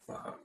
Ajá.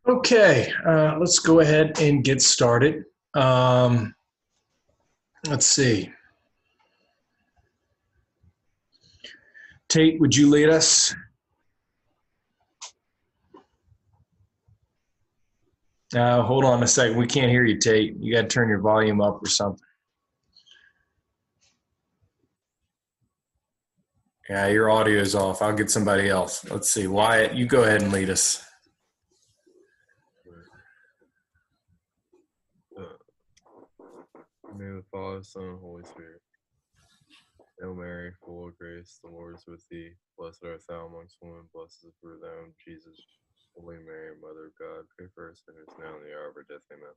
Okay, let's go ahead and get started. Let's see. Tate, would you lead us? Hold on a second. We can't hear you, Tate. You got to turn your volume up or something. Yeah, your audio is off. I'll get somebody else. Let's see. Wyatt, you go ahead and lead us. In the name of the Father, Son, and Holy Spirit. Hail Mary, full of grace, the Lord is with thee. Blessed art thou amongst women, blessed is the fruit of thy womb, Jesus. Holy Mary, Mother of God, pray for us sinners now and in the hour of our death. Amen.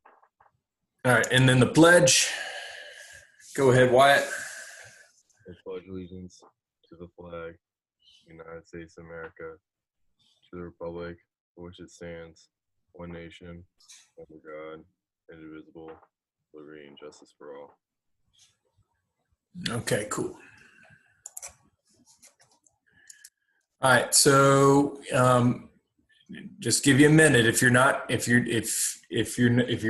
All right, and then the pledge. Go ahead, Wyatt. I pledge allegiance to the flag, United States of America, to the republic for which it stands, one nation, under God, indivisible, liberty and justice for all. Okay, cool. All right, so just give you a minute. If your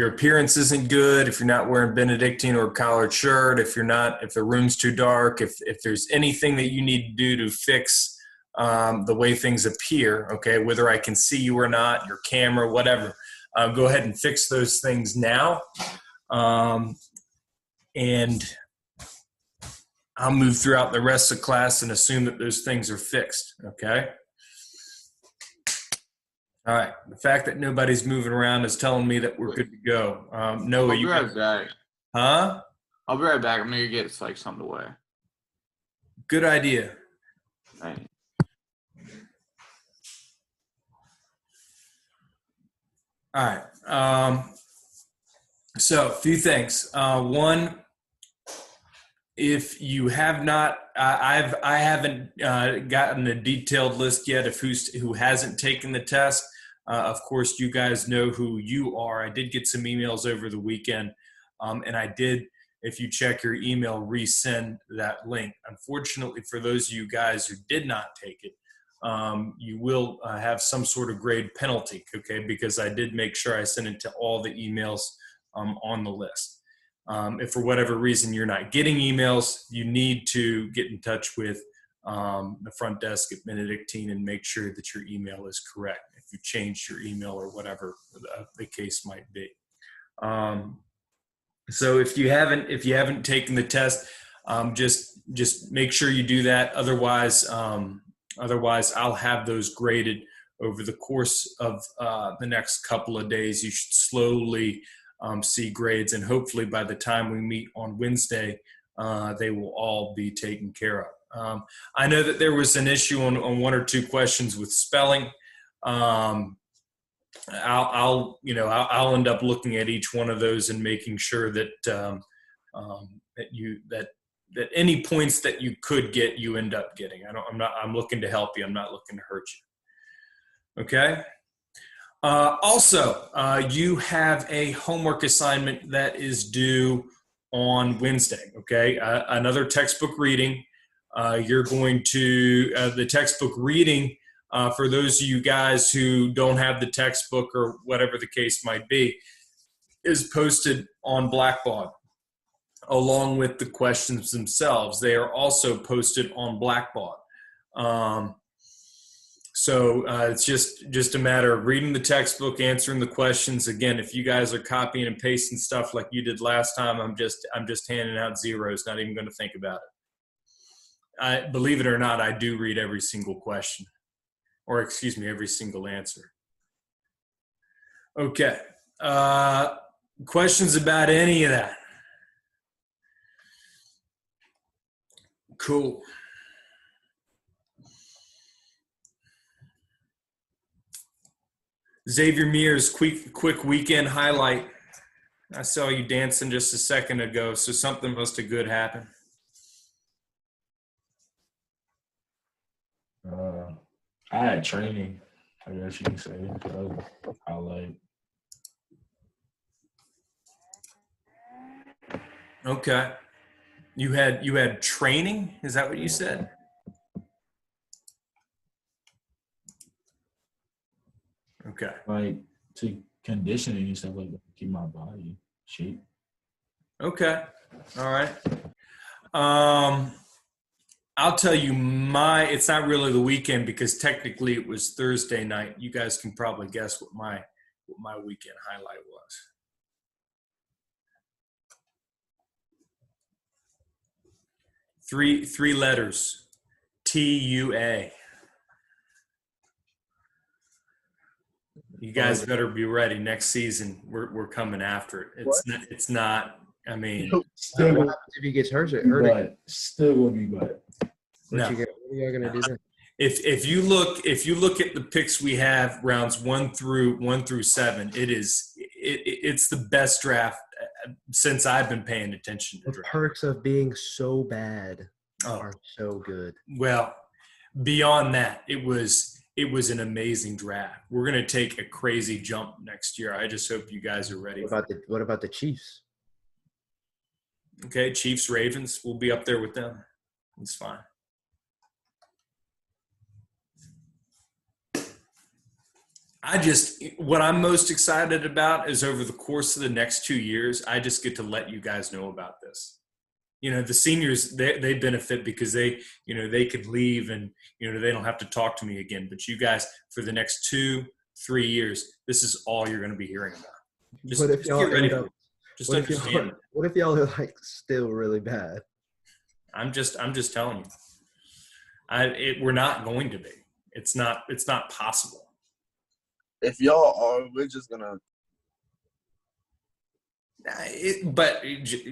appearance isn't good, if you're not wearing Benedictine or collared shirt, if the room's too dark, if there's anything that you need to do to fix the way things appear, okay, whether I can see you or not, your camera, whatever, go ahead and fix those things now. And I'll move throughout the rest of class and assume that those things are fixed, okay? All right. The fact that nobody's moving around is telling me that we're good to go. Noah, I'll be right back. Huh? I'll be right back. I'm gonna get like something to wear. Good idea. Right. All right. So a few things. One, if you have not, I haven't gotten a detailed list yet of who hasn't taken the test. Of course, you guys know who you are. I did get some emails over the weekend, and I did, if you check your email, resend that link. Unfortunately, for those of you guys who did not take it, you will have some sort of grade penalty, okay, because I did make sure I sent it to all the emails on the list. If for whatever reason you're not getting emails, you need to get in touch with the front desk at Benedictine and make sure that your email is correct if you changed your email or whatever the case might be. So if you haven't taken the test, just make sure you do that. Otherwise I'll have those graded over the course of the next couple of days. You should slowly see grades, and hopefully by the time we meet on Wednesday, they will all be taken care of. I know that there was an issue on one or two questions with spelling. I'll end up looking at each one of those and making sure that that any points that you could get, you end up getting. I'm looking to help you. I'm not looking to hurt you. Okay. Also, you have a homework assignment that is due on Wednesday, okay? Another textbook reading. You're going to, the textbook reading, for those of you guys who don't have the textbook or whatever the case might be, is posted on Blackboard along with the questions themselves. They are also posted on Blackboard. So it's just a matter of reading the textbook, answering the questions. Again, if you guys are copying and pasting stuff like you did last time, I'm just handing out zeros, not even going to think about it. Believe it or not, I do read every single question, or excuse me, every single answer. Okay. Questions about any of that? Cool. Xavier Mears, quick weekend highlight. I saw you dancing just a second ago, so something must have good happen. I had training, I guess you can say. So highlight. Okay. You had training? Is that what you said? Okay. Like to conditioning and stuff like that. Keep my body shape. Okay. All right. I'll tell you it's not really the weekend because technically it was Thursday night. You guys can probably guess what my weekend highlight was. Three letters. TUA. You guys better be ready. Next season, we're coming after it. It's not. I mean, Still, What happens if he gets hurt? but still will be but. no. What are y'all gonna do then? If you look at the picks we have, rounds 1 through 7, it's the best draft since I've been paying attention to The draft. perks of being so bad Oh, are so good. well, beyond that, it was an amazing draft. We're gonna take a crazy jump next year. I just hope you guys are ready. What about the Chiefs? Okay, Chiefs, Ravens, we'll be up there with them. It's fine. What I'm most excited about is over the course of the next 2 years, I just get to let you guys know about this. You know, the seniors, they benefit because they could leave and, they don't have to talk to me again. But you guys, for the next 2-3 years, this is all you're going to be hearing about. What if y'all get ready end for up? it. Just What if understand. y'all are like still really bad? I'm just telling you. We're not going to be. It's not possible. If y'all are, we're just gonna.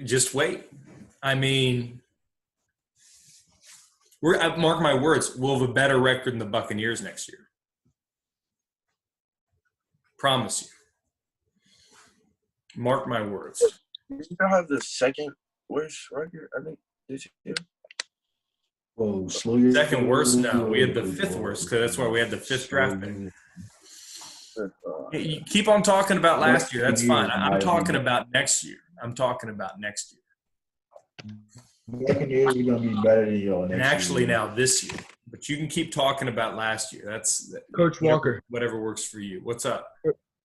Just wait. I mean, mark my words. We'll have a better record than the Buccaneers next year. Promise you. Mark my words. Did you have the second worst record? I think. Did you? Whoa, slow your Second worst? No, we had the 5th worst because that's why we had the 5th draft pick. You keep on talking about last year. That's fine. I'm talking about next year. Buccaneers are gonna be better than y'all next And actually year. now this year. But you can keep talking about last year. That's Coach Walker. Whatever works for you. What's up?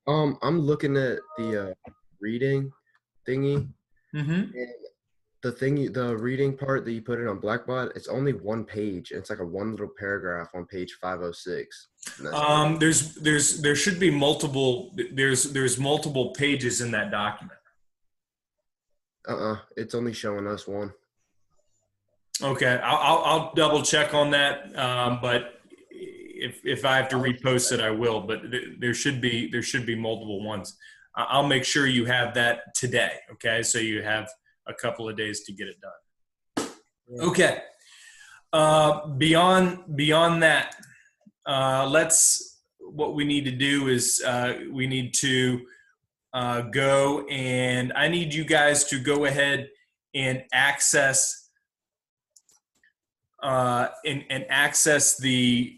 I'm looking at the reading thingy. Mm-hmm. And the reading part that you put in on Blackbot, it's only one page. It's like a one little paragraph on page 506. There should be multiple. There's multiple pages in that document. It's only showing us one. Okay, I'll double check on that. But if I have to repost it, I will. But there should be multiple ones. I'll make sure you have that today. Okay, so you have a couple of days to get it done. Okay. Beyond that, what we need to do is we need to go, and I need you guys to go ahead and access access the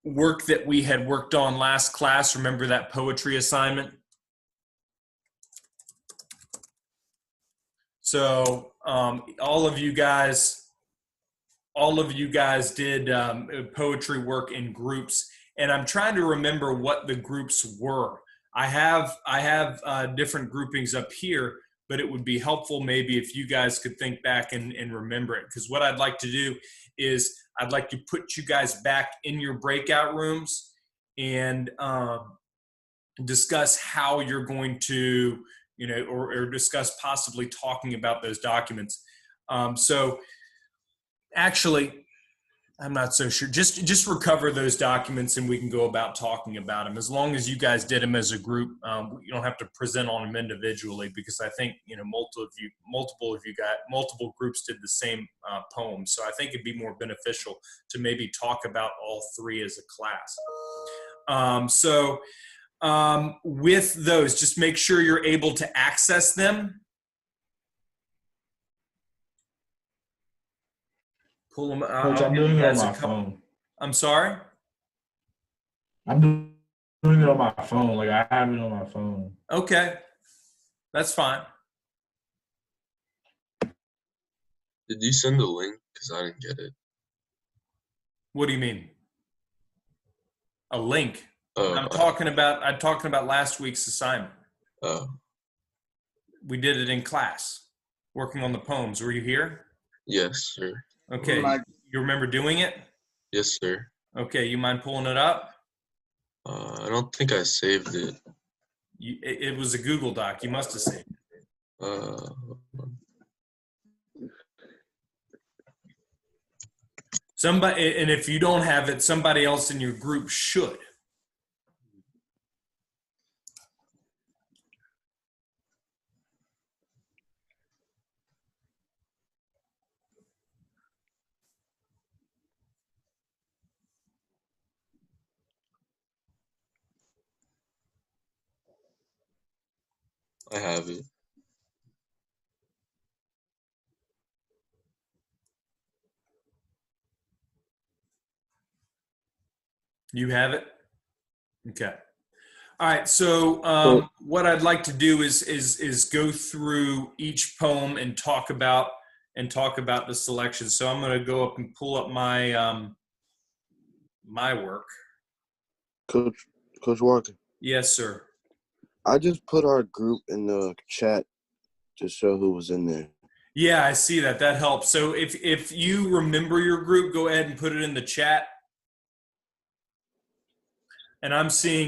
work that we had worked on last class. Remember that poetry assignment? So all of you guys did poetry work in groups, and I'm trying to remember what the groups were. I have different groupings up here, but it would be helpful maybe if you guys could think back and remember it. Because what I'd like to do is I'd like to put you guys back in your breakout rooms and discuss how you're going to, or discuss possibly talking about those documents. So actually, I'm not so sure. Just recover those documents and we can go about talking about them. As long as you guys did them as a group, you don't have to present on them individually, because I think multiple groups did the same poem. So I think it'd be more beneficial to maybe talk about all three as a class. With those, just make sure you're able to access them. Pull them out. Coach, I'm doing it on my phone. I'm sorry? I'm doing it on my phone. Like, I have it on my phone. Okay. That's fine. Did you send the link? Because I didn't get it. What do you mean? A link? Oh, I'm talking about last week's assignment. oh, We did it in class, working on the poems. Were you here? yes, sir. Okay. You remember doing it? Yes, sir. Okay. You mind pulling it up? I don't think I saved it. It was a Google Doc. You must have saved it. Somebody, and if you don't have it, somebody else in your group should. I have it. You have it? Okay. All right. So what I'd like to do is go through each poem and talk about the selection. So I'm going to go up and pull up my my work. Coach Walker, Yes, sir. I just put our group in the chat to show who was in there. Yeah, I see that. That helps. So if you remember your group, go ahead and put it in the chat. And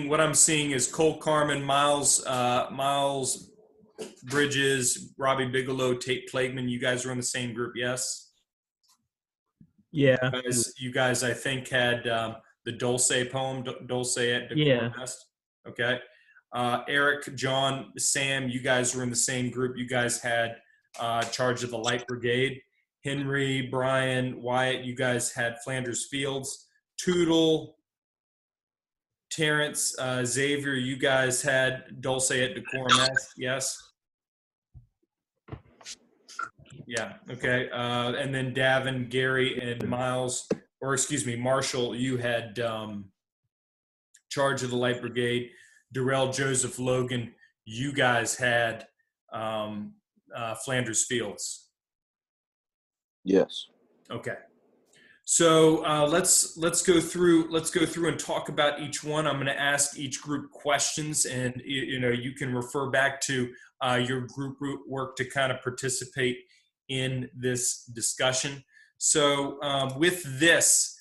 what I'm seeing is Cole Carmen, Miles Bridges, Robbie Bigelow, Tate Plagueman. You guys were in the same group, yes? Yeah. You guys, I think, had the Dulce poem, Dulce at Decorum Yeah. Est. Okay. Eric, John, Sam, you guys were in the same group. You guys had charge of the Light Brigade. Henry, Brian, Wyatt, you guys had Flanders Fields. Tootle, Terrence, Xavier, you guys had Dulce at Decorum Est, yes? Yeah, okay. And then Davin, Gary, and Marshall, you had charge of the Light Brigade. Darrell, Joseph, Logan, you guys had Flanders Yes. Okay. So let's go through and talk about each one. I'm going to ask each group questions, and you can refer back to your group work to kind of participate in this discussion. So with this,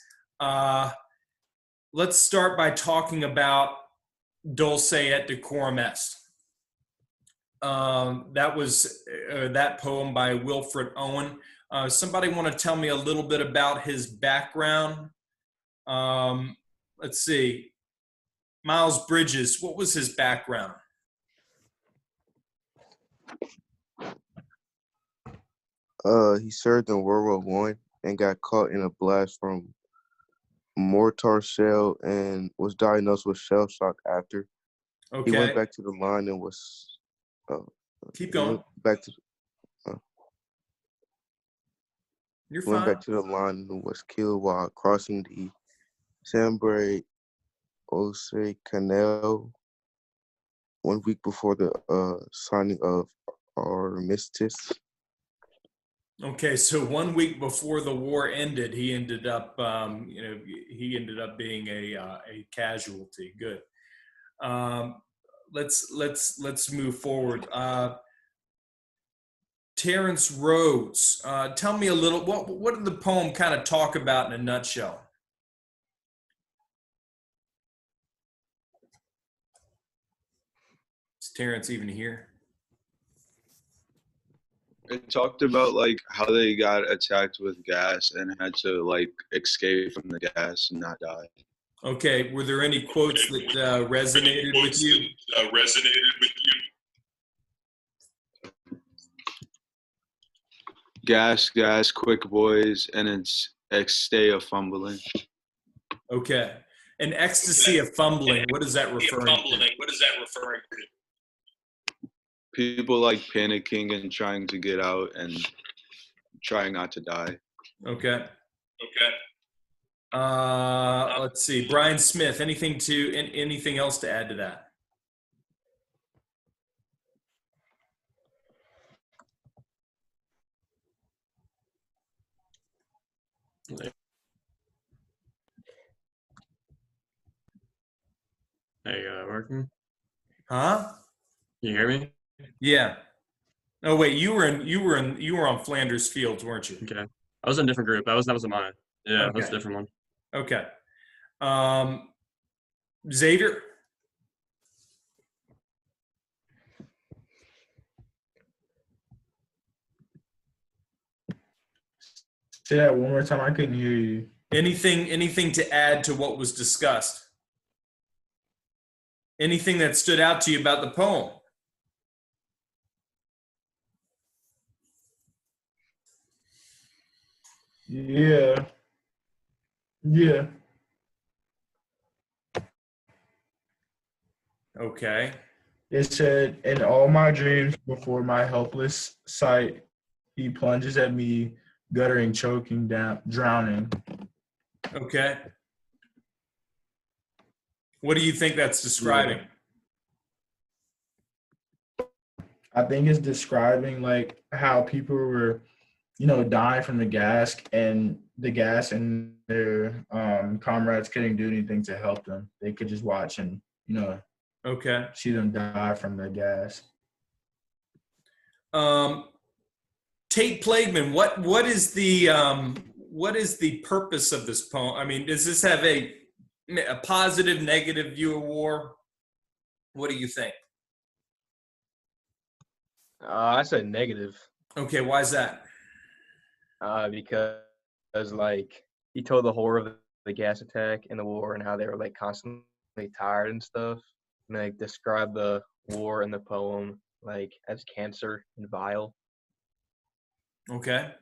let's start by talking about Dulce et Decorum Est. That was that poem by Wilfred Owen. Somebody want to tell me a little bit about his background? Let's see. Miles Bridges, what was his background? He served in World War I and got caught in a blast from mortar shell and was diagnosed with shell shock after. Okay. He went back to the line and was. Keep going. You're fine. Went back to the line and was killed while crossing the Sambre Ose Canal 1 week before the signing of armistice. Okay, so 1 week before the war ended, he ended up, being a casualty. Good. Let's move forward. Terrence Rhodes, tell me a little. What did the poem kind of talk about in a nutshell? Is Terrence even here? It talked about like how they got attacked with gas and had to like escape from the gas and not die. Okay. Were there any quotes that resonated with you? Gas, gas, quick boys, and it's stay a fumbling. Okay. An ecstasy of fumbling. What is that referring to? People like panicking and trying to get out and trying not to die. Okay. Let's see. Brian Smith, anything else to add to that? Hey, working? Huh? Can you hear me? Yeah. Oh wait, you were on Flanders Fields, weren't you? Okay. I was in a different group. That was mine. Yeah, that's a Okay. different one. Okay. Um, Xavier. Say that one more time. I couldn't hear you. Anything to add to what was discussed? Anything that stood out to you about the poem? Yeah. Yeah. Okay. It said, in all my dreams before my helpless sight, he plunges at me, guttering, choking, down, drowning. Okay. What do you think that's describing? I think it's describing like how people were, dying from the gas and their comrades couldn't do anything to help them. They could just watch and, Okay. see them die from the gas. Tate Plagueman, what is the purpose of this poem? I mean, does this have a positive, negative view of war? What do you think? I said negative. Okay, why is that? Because like he told the horror of the gas attack in the war and how they were like constantly tired and stuff, and like described the war in the poem like as cancer and vile. Okay.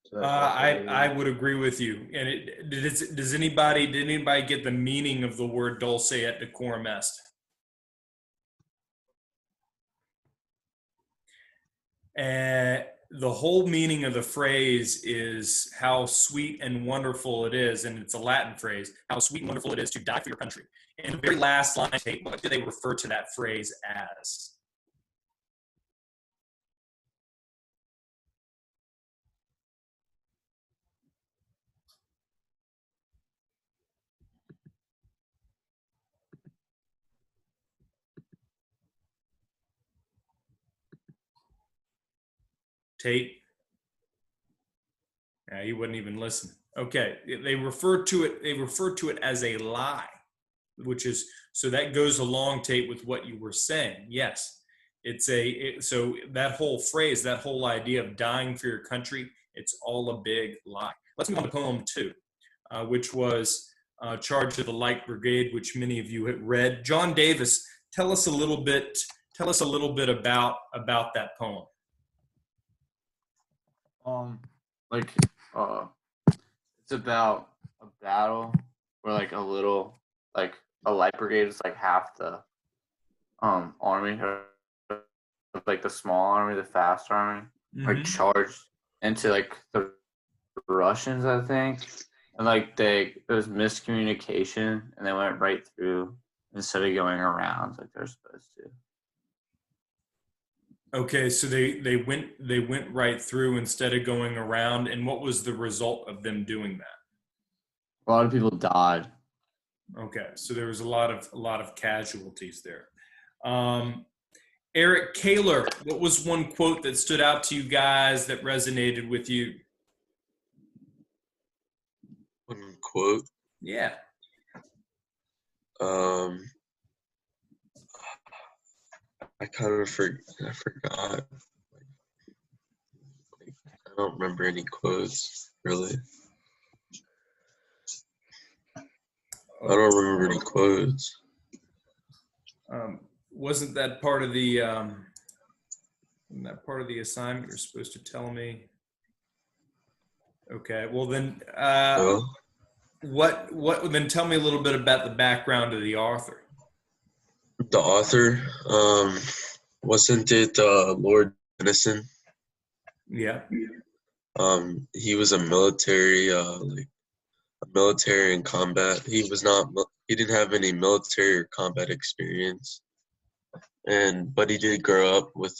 So that's what I would agree with you. And did anybody get the meaning of the word dulce et decorum est? And the whole meaning of the phrase is how sweet and wonderful it is, and it's a Latin phrase, how sweet and wonderful it is to die for your country. And the very last line, what do they refer to that phrase as? Tate? Yeah, he wouldn't even listen. Okay, they refer to it as a lie, which is, so that goes along, Tate, with what you were saying. Yes, so that whole phrase, that whole idea of dying for your country, it's all a big lie. Let's move on to poem 2, which was Charge of the Light Brigade, which many of you had read. John Davis, tell us a little bit about that poem. Like, it's about a battle where like a light brigade is like half the army, or like the small army, the fast army, like charged into like the Russians, I think, and like there was miscommunication and they went right through instead of going around like they're supposed to. Okay, so they went right through instead of going around, and what was the result of them doing that? A lot of people died. Okay, so there was a lot of casualties there. Eric Kaler, what was one quote that stood out to you guys that resonated with you? One quote. Yeah. I kind of forgot. I don't remember any quotes really. I don't remember any quotes. Wasn't that part of the assignment you're supposed to tell me? Okay, well then, No? then tell me a little bit about the background of the author. The author, wasn't it Lord Tennyson? Yeah. He was a military, military in combat. He didn't have any military or combat experience, but he did grow up with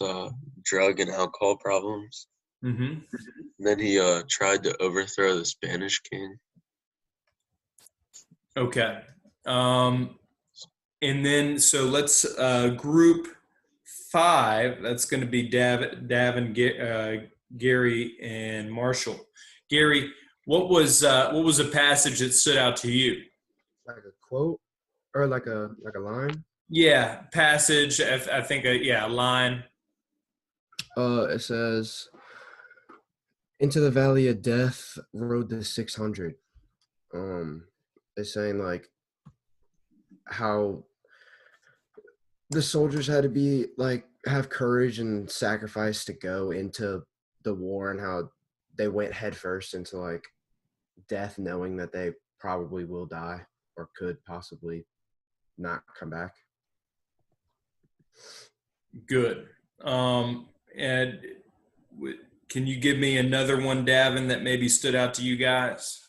drug and alcohol problems. Mm-hmm. And then he tried to overthrow the Spanish king. Okay. And then, so let's group 5. That's going to be Davin, Gary, and Marshall. Gary, what was a passage that stood out to you? Like a quote or like a line. Yeah, passage. I think a line. It says, "Into the valley of death rode the 600." It's saying like how the soldiers had to be like have courage and sacrifice to go into the war, and how they went headfirst into like death, knowing that they probably will die or could possibly not come back. Good. And can you give me another one, Davin, that maybe stood out to you guys?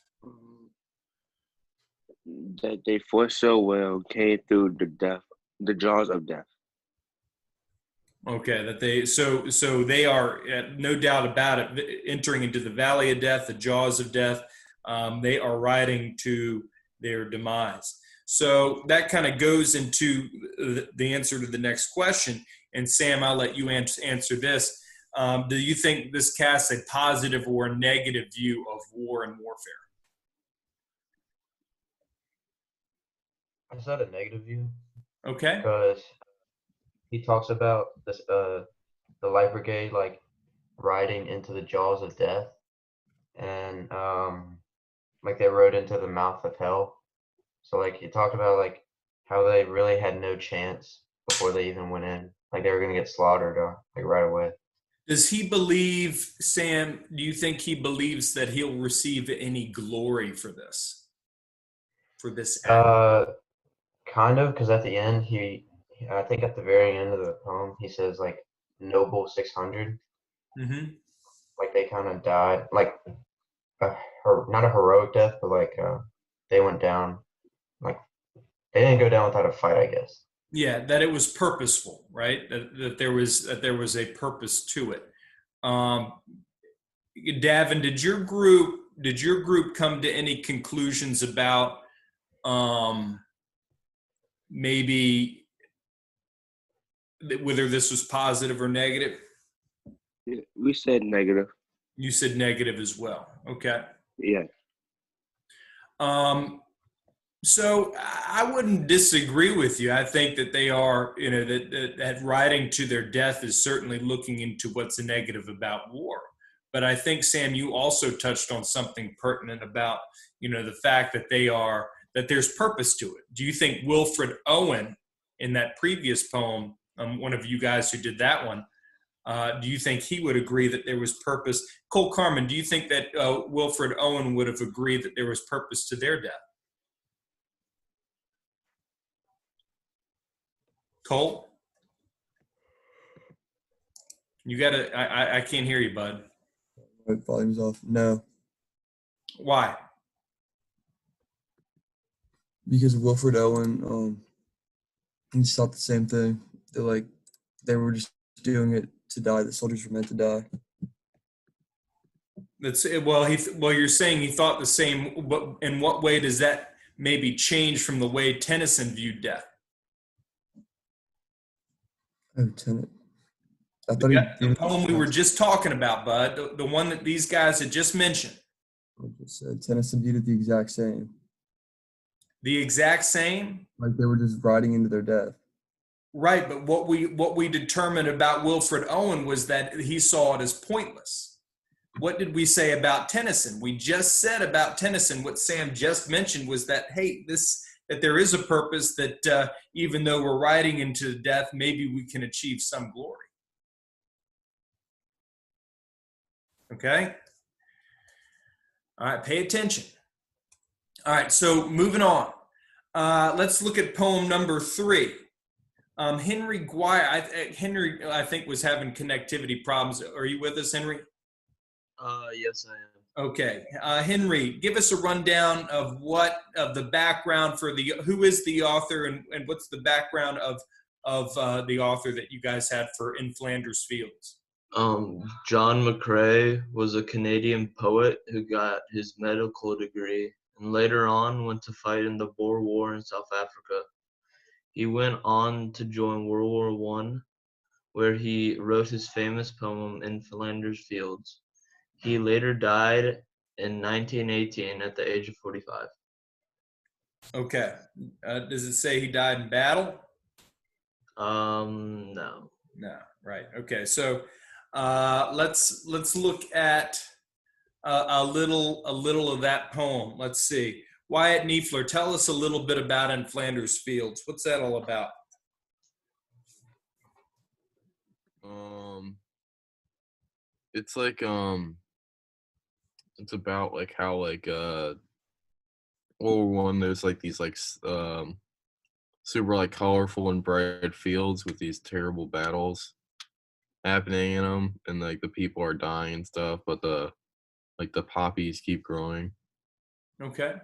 That they fought so well, came through the jaws of death. Okay, that they are no doubt about it, entering into the valley of death, the jaws of death. They are riding to their demise. So that kind of goes into the answer to the next question. And Sam, I'll let you answer this. Do you think this casts a positive or a negative view of war and warfare? I said a negative view Okay. because he talks about this the light brigade like riding into the jaws of death, and like they rode into the mouth of hell. So like he talked about like how they really had no chance before they even went in, like they were gonna get slaughtered like right away. Does he believe, Sam, do you think he believes that he'll receive any glory for this? For this act? Kind of, because at the end I think at the very end of the poem he says like noble 600. Mm-hmm. Like they kind of died like not a heroic death, but like they went down like they didn't go down without a fight, I guess. Yeah, that it was purposeful, right? That there was a purpose to it. Davin, did your group come to any conclusions about maybe whether this was positive or negative? Yeah, we said negative. You said negative as well. Okay. Yeah. So I wouldn't disagree with you. I think that they are, that riding to their death is certainly looking into what's negative about war. But I think, Sam, you also touched on something pertinent about, the fact that that there's purpose to it. Do you think Wilfred Owen, in that previous poem, one of you guys who did that one, do you think he would agree that there was purpose? Cole Carmen, do you think that Wilfred Owen would have agreed that there was purpose to their death? Cole? You gotta, I can't hear you, bud. My volume's off. No. Why? Because Wilfred Owen, he thought the same thing. They were just doing it to die. The soldiers were meant to die. You're saying he thought the same, but in what way does that maybe change from the way Tennyson viewed death? Oh, Tenet. I thought The poem we were just talking about, bud, the one that these guys had just mentioned. I just said Tennyson viewed it the exact same. The exact same? Like they were just riding into their death. Right, but what we determined about Wilfred Owen was that he saw it as pointless. What did we say about Tennyson? We just said about Tennyson, what Sam just mentioned was that, hey, that there is a purpose, that even though we're riding into death, maybe we can achieve some glory. Okay? All right, pay attention. All right, so moving on. Let's look at poem number 3. Henry Guire, Henry, I think, was having connectivity problems. Are you with us, Henry? Yes, I am. Okay, Henry, give us a rundown of the background for who is the author and what's the background of the author that you guys had for In Flanders Fields. John McCrae was a Canadian poet who got his medical degree and later on went to fight in the Boer War in South Africa. He went on to join World War One, where he wrote his famous poem In Flanders Fields. He later died in 1918 at the age of 45. Okay. Does it say he died in battle? No. No. Right. Okay. So let's look at a little of that poem. Let's see. Wyatt Niefler, tell us a little bit about In Flanders Fields. What's that all about? It's like it's about like how like World War One there's like these like super like colorful and bright fields with these terrible battles happening in them, and like the people are dying and stuff, but the poppies keep growing. Okay.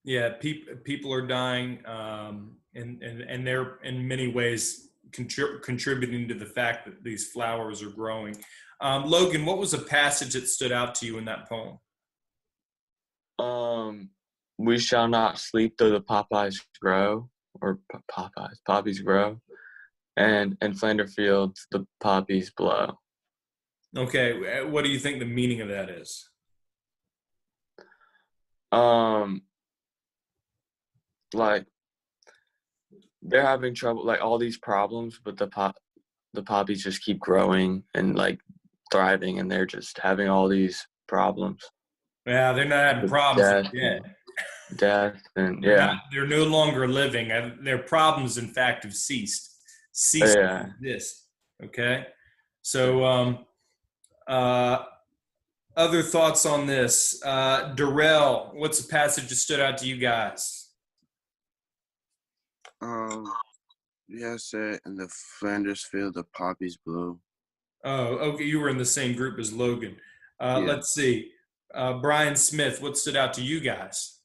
Yeah, people are dying, and they're in many ways contributing to the fact that these flowers are growing. Logan, what was a passage that stood out to you in that poem? We shall not sleep though the poppies grow, or poppies grow, and in Flander Fields the poppies blow. Okay, what do you think the meaning of that is? Like they're having trouble, like all these problems, but the poppies just keep growing and like thriving, and they're just having all these problems. Yeah, they're not having problems. They're dead. Death and yeah. They're no longer living. Their problems, in fact, have ceased to exist. Okay, so other thoughts on this? Darrell, what's a passage that stood out to you guys? Yeah, I said in the Flanders field the poppies blow. Oh, okay, you were in the same group as Logan. Yeah. Let's see. Brian Smith, what stood out to you guys?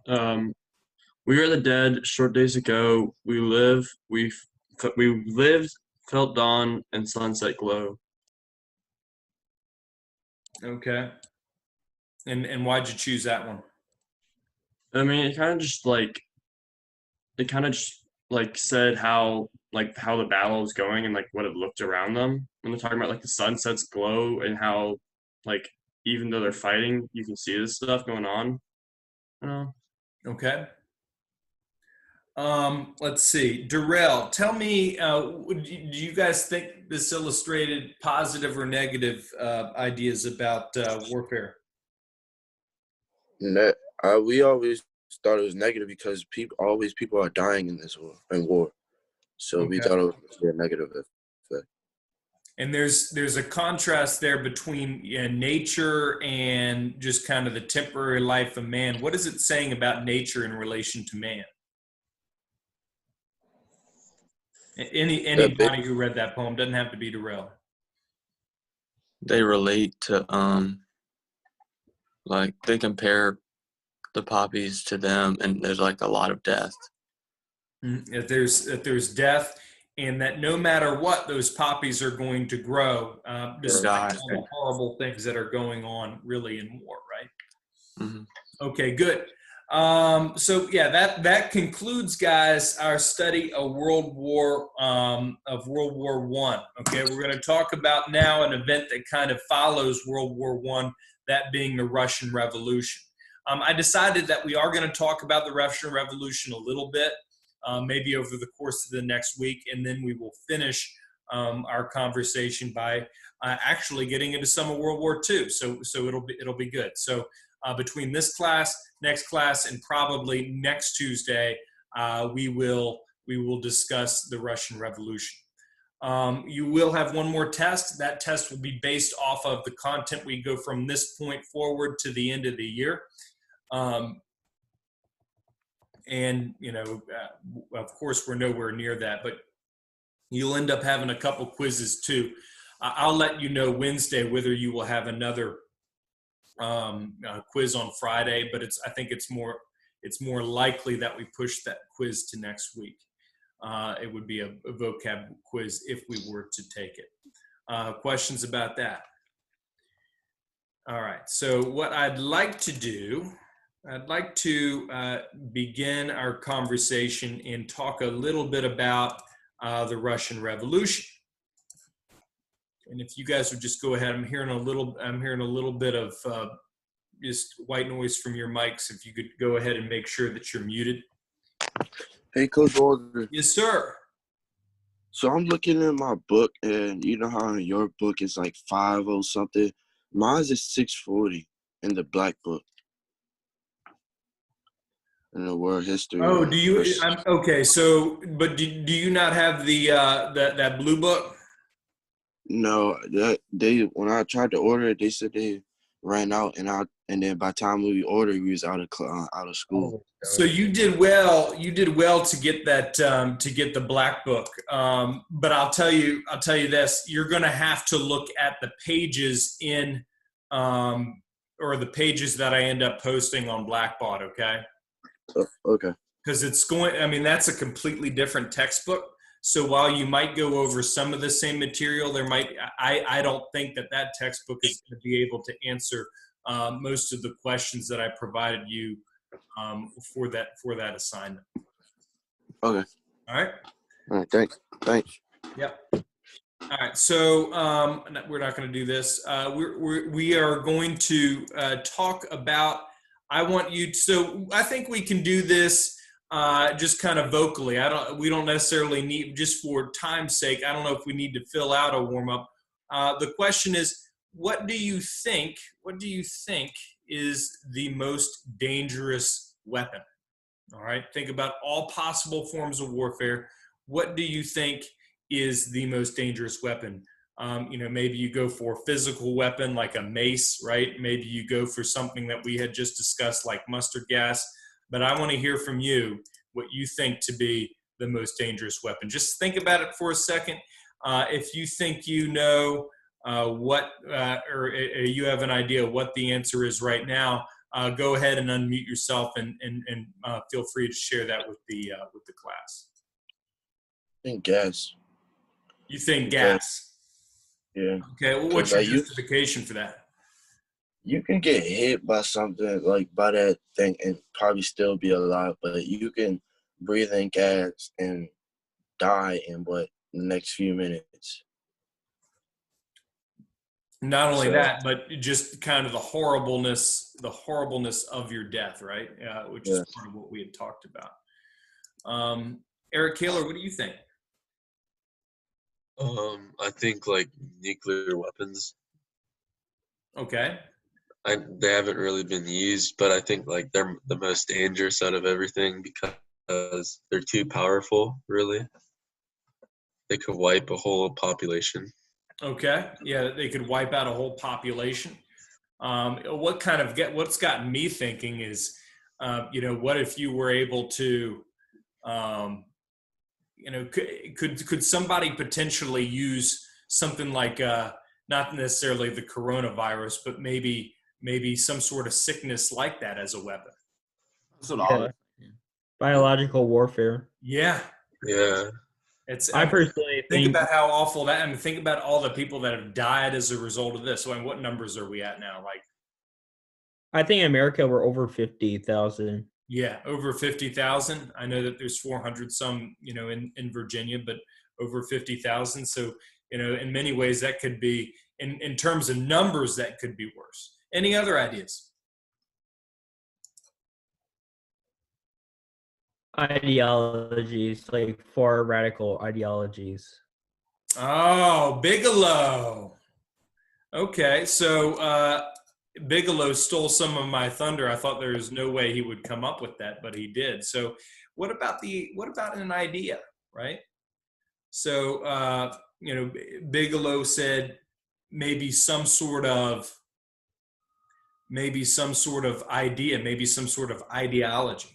We are the dead. Short days ago, we lived, felt dawn and sunset glow. Okay. And why'd you choose that one? I mean, it kind of just said how the battle is going and like what it looked around them. When they're talking about like the sunsets glow and how like even though they're fighting, you can see this stuff going on. Okay. Let's see. Darrell, tell me, do you guys think this illustrated positive or negative ideas about warfare? We always thought it was negative because people are dying in war. So we thought it was a negative effect. And there's a contrast there between nature and just kind of the temporary life of man. What is it saying about nature in relation to man? Anybody who read that poem, doesn't have to be Darrell. They relate to like they compare the poppies to them, and there's like a lot of death. If there's death, and that no matter what, those poppies are going to grow, despite all the horrible things that are going on really in war, right? Mm-hmm. Okay, good. So yeah, that concludes, guys, our study of World War One. Okay, we're going to talk about now an event that kind of follows World War One, that being the Russian Revolution. I decided that we are going to talk about the Russian Revolution a little bit, maybe over the course of the next week, and then we will finish our conversation by actually getting into some of World War II. So it'll be good. So between this class, next class, and probably next Tuesday, we will discuss the Russian Revolution. You will have one more test. That test will be based off of the content we go from this point forward to the end of the year. And, of course, we're nowhere near that, but you'll end up having a couple quizzes too. I'll let you know Wednesday whether you will have another quiz on Friday, but I think it's more likely that we push that quiz to next week. It would be a vocab quiz if we were to take it. Questions about that? All right. So what I'd like to do, I'd like to begin our conversation and talk a little bit about the Russian Revolution. And if you guys would just go ahead, I'm hearing a little bit of just white noise from your mics. If you could go ahead and make sure that you're muted. Hey, Coach Walter. Yes, sir. So I'm looking in my book, and you know how in your book is like 50 something. Mine's is 640 in the black book. In the world history. Oh, do you? Okay. So, but do you not have the that blue book? No, they when I tried to order it, they said they ran out, and then by the time we ordered, we was out of school. So you did well. You did well to get that to get the black book. But I'll tell you this: you're going to have to look at the pages in, or the pages that I end up posting on Blackbot. Okay. Okay. Because it's going. I mean, that's a completely different textbook. So while you might go over some of the same material, there might. I don't think that textbook is going to be able to answer most of the questions that I provided you for that assignment. Okay. All right. All right. Thanks. Yep. All right. So we're not going to do this. We are going to talk about. I want you. So I think we can do this just kind of vocally. We don't necessarily need, just for time's sake. I don't know if we need to fill out a warm up. The question is, what do you think? What do you think is the most dangerous weapon? All right. Think about all possible forms of warfare. What do you think is the most dangerous weapon? Maybe you go for a physical weapon like a mace, right? Maybe you go for something that we had just discussed like mustard gas. But I want to hear from you what you think to be the most dangerous weapon. Just think about it for a second. If you think you know or you have an idea what the answer is right now, go ahead and unmute yourself and feel free to share that with the class. I think gas. You think gas? Yeah. Okay. Well, what's your justification for that? You can get hit by something like by that thing and probably still be alive, but you can breathe in gas and die in the next few minutes. Not only that, but just kind of the horribleness of your death, right? Which is part of what we had talked about. Eric Kaler, what do you think? I think like nuclear weapons. Okay. They haven't really been used, but I think like they're the most dangerous out of everything because they're too powerful, really. They could wipe a whole population. Okay. Yeah, they could wipe out a whole population. What's gotten me thinking is, what if you were able to, could somebody potentially use something like, not necessarily the coronavirus, but maybe some sort of sickness like that as a weapon? That's what I was thinking. Biological warfare. Yeah. Yeah. I personally think about how awful that. I mean, think about all the people that have died as a result of this. So, and what numbers are we at now? Like, I think in America we're over 50,000. Yeah, over 50,000. I know that there's 400 some, in Virginia, but over 50,000. So, in many ways that could be, in terms of numbers, that could be worse. Any other ideas? Ideologies, like far radical ideologies. Oh, Bigelow. Okay, so Bigelow stole some of my thunder. I thought there was no way he would come up with that, but he did. So what about an idea, right? So Bigelow said maybe some sort of idea, maybe some sort of ideology.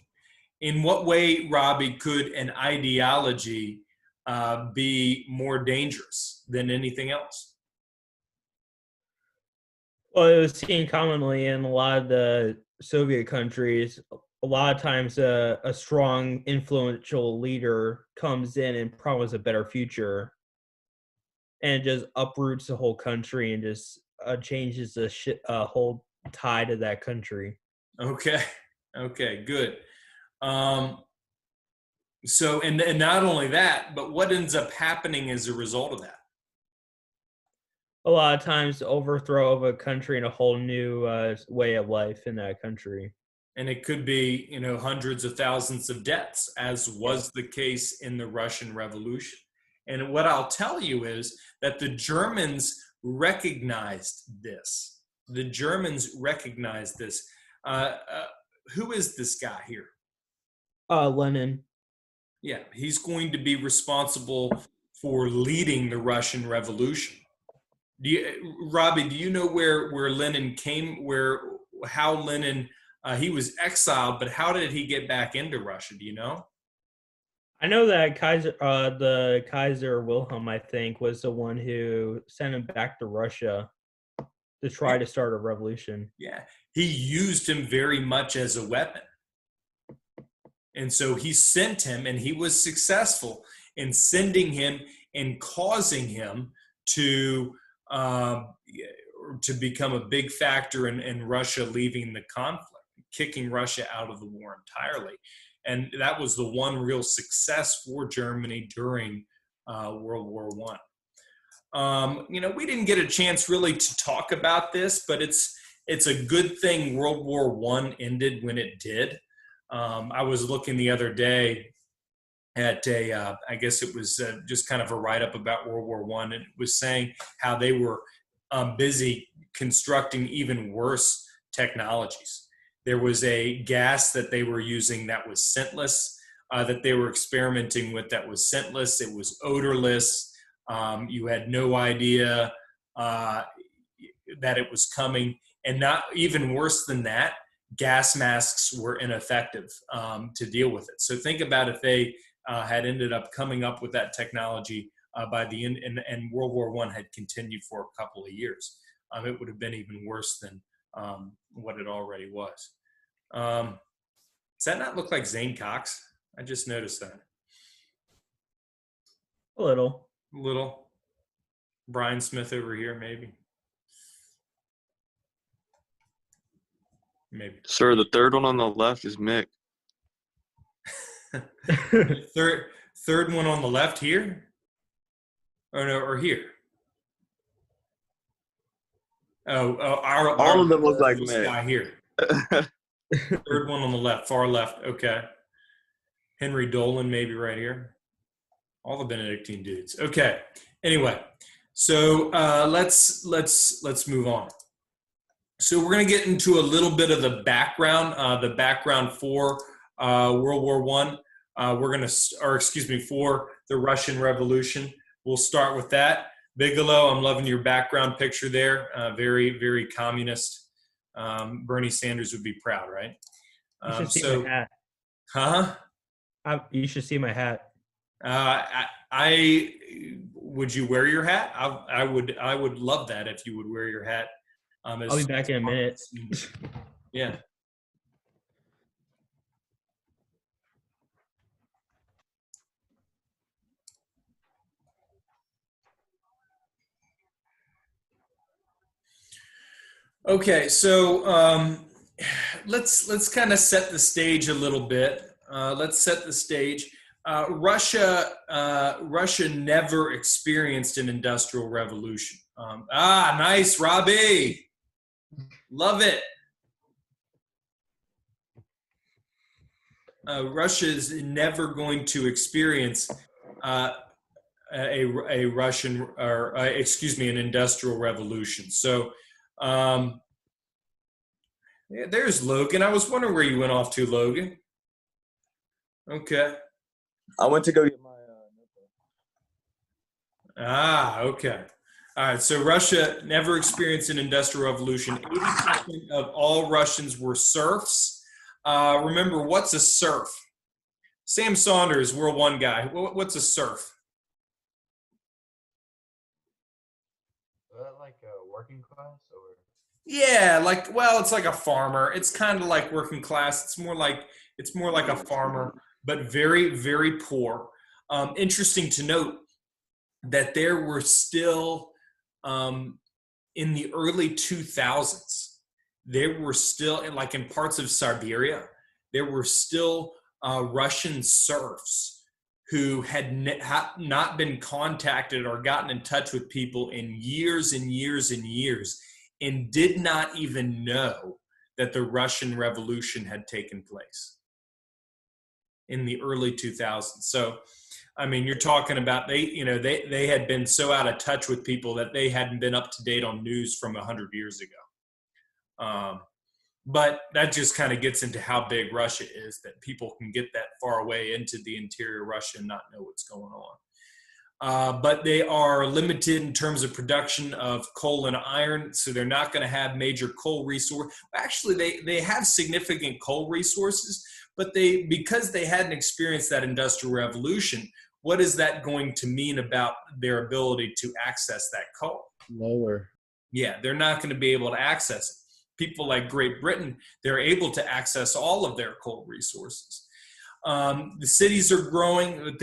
In what way, Robbie, could an ideology be more dangerous than anything else? Well, it was seen commonly in a lot of the Soviet countries. A lot of times a strong, influential leader comes in and promises a better future. and just uproots the whole country and just changes the whole tide of that country. Okay. Okay. Good. So, and not only that, but what ends up happening as a result of that? A lot of times, the overthrow of a country and a whole new way of life in that country. And it could be, hundreds of thousands of deaths, as was the case in the Russian Revolution. And what I'll tell you is that the Germans recognized this. The Germans recognized this. Who is this guy here? Lenin. Yeah, he's going to be responsible for leading the Russian Revolution. Robbie, do you know where Lenin came? How Lenin he was exiled, but how did he get back into Russia? Do you know? I know that the Kaiser Wilhelm, I think, was the one who sent him back to Russia to try to start a revolution. Yeah, he used him very much as a weapon. And so he sent him, and he was successful in sending him and causing him to become a big factor in Russia leaving the conflict, kicking Russia out of the war entirely. And that was the one real success for Germany during World War I. We didn't get a chance really to talk about this, but it's a good thing World War I ended when it did. I was looking the other day at I guess it was just kind of a write-up about World War I, and it was saying how they were busy constructing even worse technologies. There was a gas that they were using that was scentless, that they were experimenting with that was scentless. It was odorless. You had no idea that it was coming. And not even worse than that, gas masks were ineffective to deal with it. So think about if they had ended up coming up with that technology by the end, and World War I had continued for a couple of years. It would have been even worse than what it already was. Does that not look like Zane Cox? I just noticed that. A little. Brian Smith over here, maybe. Maybe. Sir, the third one on the left is Mick. Third one on the left here? Or here? All of them look like this Mick. guy here. Third one on the left, far left. Okay. Henry Dolan, maybe right here. All the Benedictine dudes. Okay. Anyway, so let's move on. So we're going to get into a little bit of the background for World War I. For the Russian Revolution. We'll start with that. Bigelow, I'm loving your background picture there. Very, very communist. Bernie Sanders would be proud, right? You should see my hat. Huh? You should see my hat. Would you wear your hat? I would love that if you would wear your hat. I'll be back in a minute. Yeah. Okay, so let's kind of set the stage a little bit. Let's set the stage. Russia never experienced an industrial revolution. Nice, Robbie. Love it. Russia is never going to experience a Russian, or an industrial revolution. So there's Logan. I was wondering where you went off to, Logan. Okay. I went to go get my okay. All right, so Russia never experienced an industrial revolution. 80% of all Russians were serfs. Remember, what's a serf? Sam Saunders, World One guy. What's a serf? Is that like a working class or? Yeah, it's like a farmer. It's kind of like working class. It's more like a farmer, but very, very poor. Interesting to note that there were still, in the early 2000s, there were still, like in parts of Siberia, there were still Russian serfs who had not been contacted or gotten in touch with people in years and years and years, and did not even know that the Russian Revolution had taken place in the early 2000s. So, I mean, you're talking about they had been so out of touch with people that they hadn't been up to date on news from 100 years ago. But that just kind of gets into how big Russia is, that people can get that far away into the interior Russia and not know what's going on. But they are limited in terms of production of coal and iron, so they're not going to have major coal resource. Actually, they have significant coal resources, but because they hadn't experienced that industrial revolution, what is that going to mean about their ability to access that coal? Lower. Yeah, they're not going to be able to access it. People like Great Britain, they're able to access all of their coal resources. The cities are growing,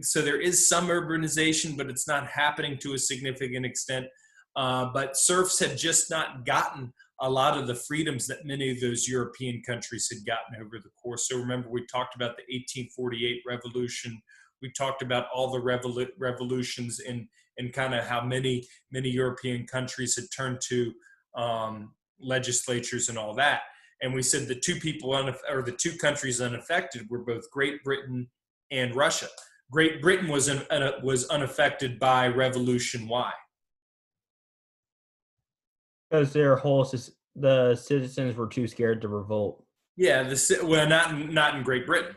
so there is some urbanization, but it's not happening to a significant extent. But serfs had just not gotten a lot of the freedoms that many of those European countries had gotten over the course. So remember, we talked about the 1848 revolution. We talked about all the revolutions and kind of how many European countries had turned to legislatures and all that. And we said the the two countries unaffected were both Great Britain and Russia. Great Britain was unaffected by revolution. Why? Because the citizens were too scared to revolt. Yeah, not in Great Britain.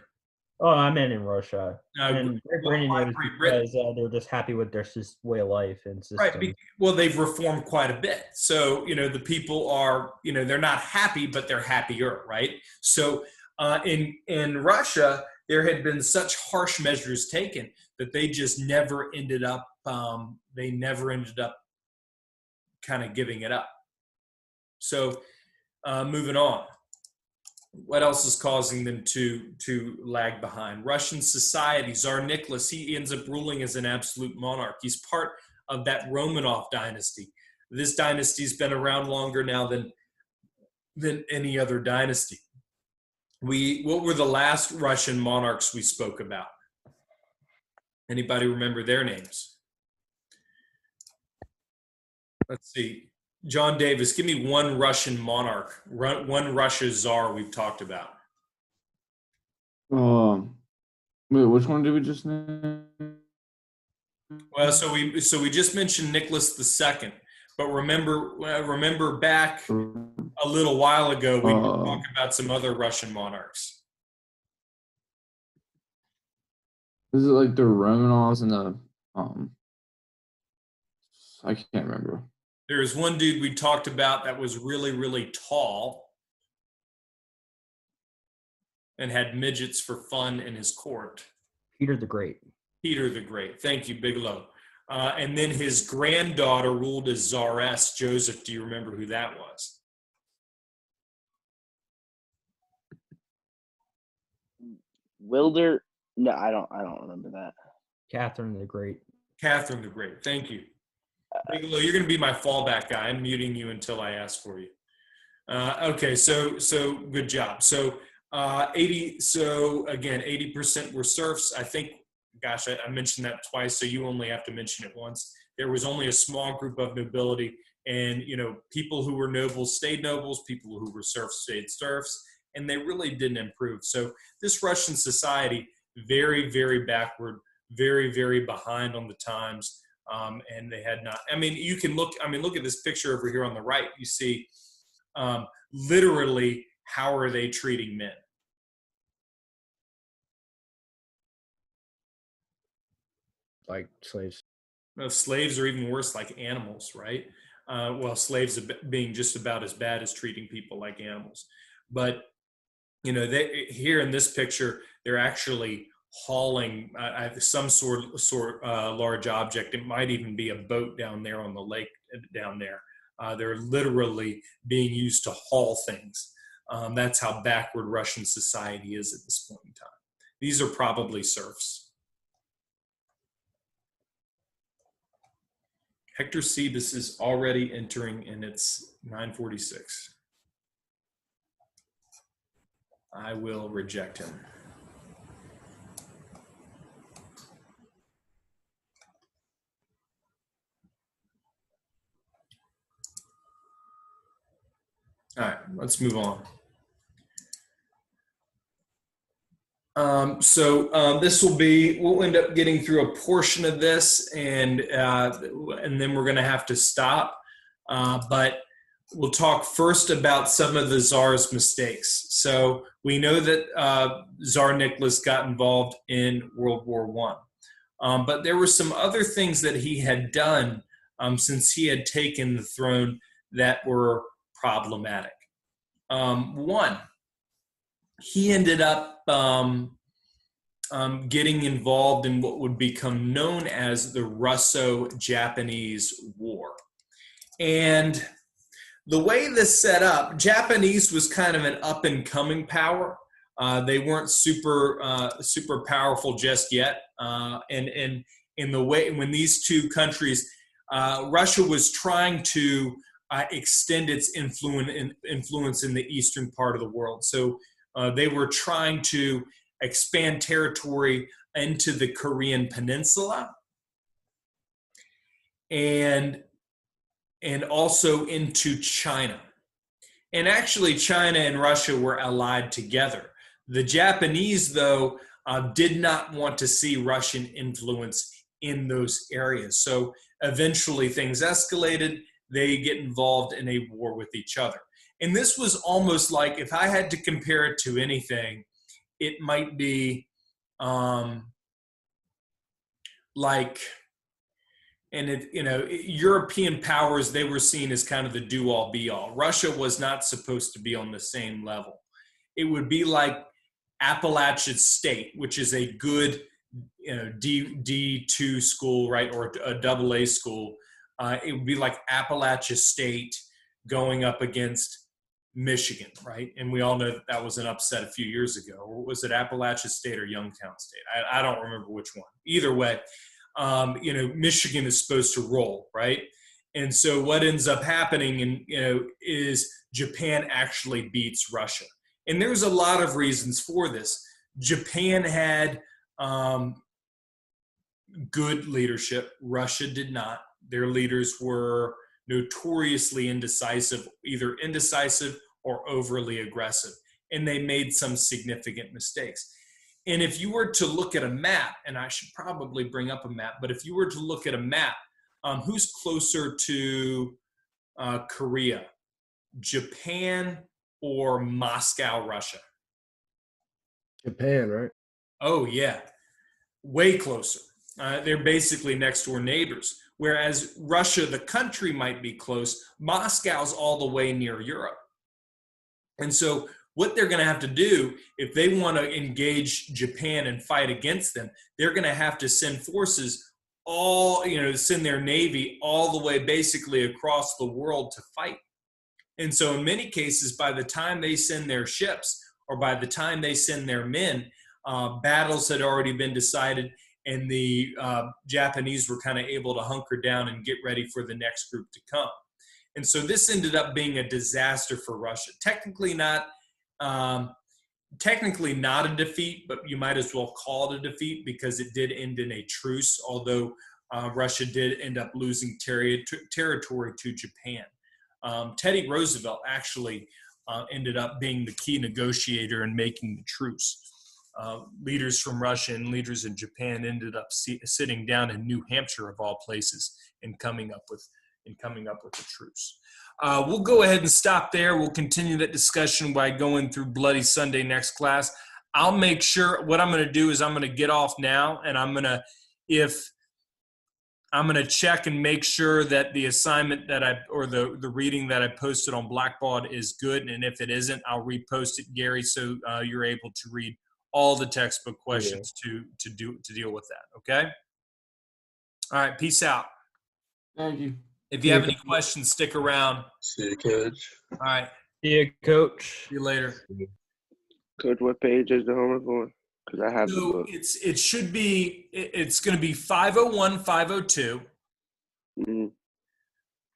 Oh, I meant in Russia. No, And Great Britain why was Great Britain? because they're just happy with their way of life and system. Right. Well, they've reformed quite a bit. So, the people are, they're not happy, but they're happier, right? So in Russia, there had been such harsh measures taken that they just never ended up, kind of giving it up. So moving on. What else is causing them to lag behind? Russian society, Tsar Nicholas, he ends up ruling as an absolute monarch. He's part of that Romanov dynasty. This dynasty's been around longer now than any other dynasty. What were the last Russian monarchs we spoke about? Anybody remember their names? Let's see. John Davis, give me one Russian monarch, one Russia czar we've talked about. Wait, which one did we just name? Well, so we just mentioned Nicholas II, but remember back a little while ago we were talking about some other Russian monarchs. Is it like the Romanovs and the I can't remember. There was one dude we talked about that was really, really tall and had midgets for fun in his court. Peter the Great. Peter the Great. Thank you, Bigelow. And then his granddaughter ruled as czaress. Joseph, do you remember who that was? Wilder? No, I don't remember that. Catherine the Great. Catherine the Great. Thank you. Bigelow, you're going to be my fallback guy. I'm muting you until I ask for you. Okay, so good job. So 80% were serfs. I think, gosh, I mentioned that twice, so you only have to mention it once. There was only a small group of nobility, and people who were nobles stayed nobles, people who were serfs stayed serfs, and they really didn't improve. So this Russian society, very, very backward, very, very behind on the times. And they had not. I mean, you can look. I mean, look at this picture over here on the right. You see, literally, how are they treating men? Like slaves. No, slaves are even worse, like animals, right? Well, slaves being just about as bad as treating people like animals. But here in this picture, they're actually hauling some sort large object. It might even be a boat down there on the lake down there. They're literally being used to haul things. That's how backward Russian society is at this point in time. These are probably serfs. Hector Sebas is already entering, and it's 9:46. I will reject him. All right, let's move on. This will be, we'll end up getting through a portion of this, and then we're going to have to stop. But we'll talk first about some of the Tsar's mistakes. So we know that Tsar Nicholas got involved in World War I. But there were some other things that he had done since he had taken the throne that were problematic. One, he ended up getting involved in what would become known as the Russo-Japanese War. And the way this set up, Japanese was kind of an up-and-coming power. They weren't super powerful just yet. And in the way when these two countries, Russia was trying to extend its influence in the eastern part of the world. So they were trying to expand territory into the Korean Peninsula and also into China. And actually, China and Russia were allied together. The Japanese, though, did not want to see Russian influence in those areas. So eventually things escalated. They get involved in a war with each other. And this was almost like, if I had to compare it to anything, it might be European powers, they were seen as kind of the do-all be-all. Russia was not supposed to be on the same level. It would be like Appalachian State, which is a good D2 school, right, or a AA school. It would be like Appalachia State going up against Michigan, right? And we all know that was an upset a few years ago. Or was it Appalachia State or Youngstown State? I don't remember which one. Either way, Michigan is supposed to roll, right? And so what ends up happening, is Japan actually beats Russia. And there's a lot of reasons for this. Japan had good leadership. Russia did not. Their leaders were notoriously indecisive, either indecisive or overly aggressive. And they made some significant mistakes. And if you were to look at a map, and I should probably bring up a map, but if you were to look at a map, who's closer to Korea? Japan or Moscow, Russia? Japan, right? Oh, yeah. Way closer. They're basically next door neighbors. Whereas Russia, the country, might be close. Moscow's all the way near Europe. And so what they're going to have to do, if they want to engage Japan and fight against them, they're going to have to send forces send their navy all the way basically across the world to fight. And so in many cases, by the time they send their ships or by the time they send their men, battles had already been decided, and the Japanese were kind of able to hunker down and get ready for the next group to come. And so this ended up being a disaster for Russia. Technically not a defeat, but you might as well call it a defeat because it did end in a truce, although Russia did end up losing territory to Japan. Teddy Roosevelt actually ended up being the key negotiator in making the truce. Leaders from Russia and leaders in Japan ended up sitting down in New Hampshire, of all places, and coming up with a truce. We'll go ahead and stop there. We'll continue that discussion by going through Bloody Sunday next class. I'll make sure what I'm going to do is I'm going to get off now, and I'm going to check and make sure that the assignment that the reading that I posted on Blackbaud is good. And if it isn't, I'll repost it, Gary, so you're able to read all the textbook questions to deal with that. Okay. All right. Peace out. Thank you. If you have any questions, stick around. See you, Coach. All right. See you, Coach. See you later. Coach, what page is the homework on? Because I have the So book. it's going to be 501, 502. Mm-hmm.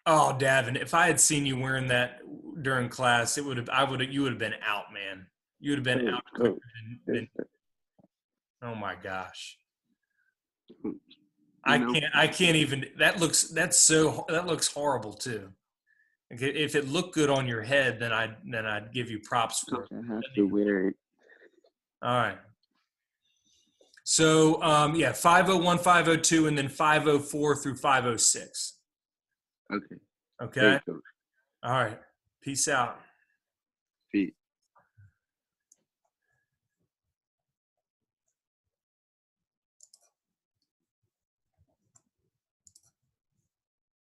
Oh, Davin, if I had seen you wearing that during class, you would have been out, man. You would have been out quicker than oh my gosh. I can't even, that looks horrible too. If it looked good on your head, then I'd give you props for it. I have to wear it. All right. So, 501, 502, and then 504 through 506. Okay. Okay. Thanks, Coach. All right. Peace out. Peace.